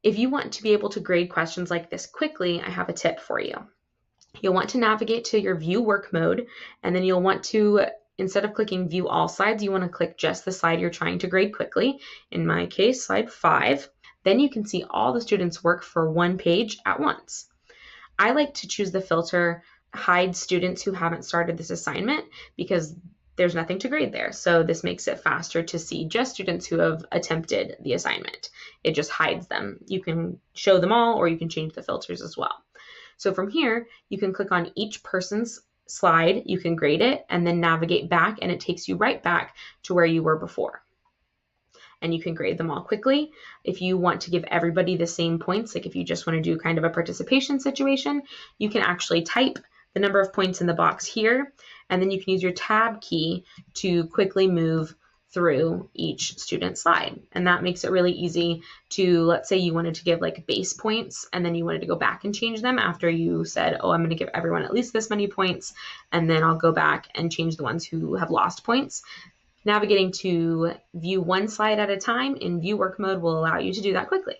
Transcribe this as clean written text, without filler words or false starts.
If you want to be able to grade questions like this quickly, I have a tip for you. You'll want to navigate to your view work mode, and then you'll want to, instead of clicking view all slides, you want to click just the slide you're trying to grade quickly. In my case, slide 5. Then you can see all the students' work for one page at once. I like to choose the filter hide students who haven't started this assignment because there's nothing to grade there. So this makes it faster to see just students who have attempted the assignment. It just hides them. You can show them all, or you can change the filters as well. So from here, you can click on each person's slide, you can grade it, and then navigate back, and it takes you right back to where you were before. And you can grade them all quickly. If you want to give everybody the same points, like if you just want to do kind of a participation situation, you can actually type the number of points in the box here, and then you can use your tab key to quickly move through each student slide. And that makes it really easy to, let's say you wanted to give like base points, and then you wanted to go back and change them after you said, oh, I'm going to give everyone at least this many points, and then I'll go back and change the ones who have lost points. Navigating to view one slide at a time in view work mode will allow you to do that quickly.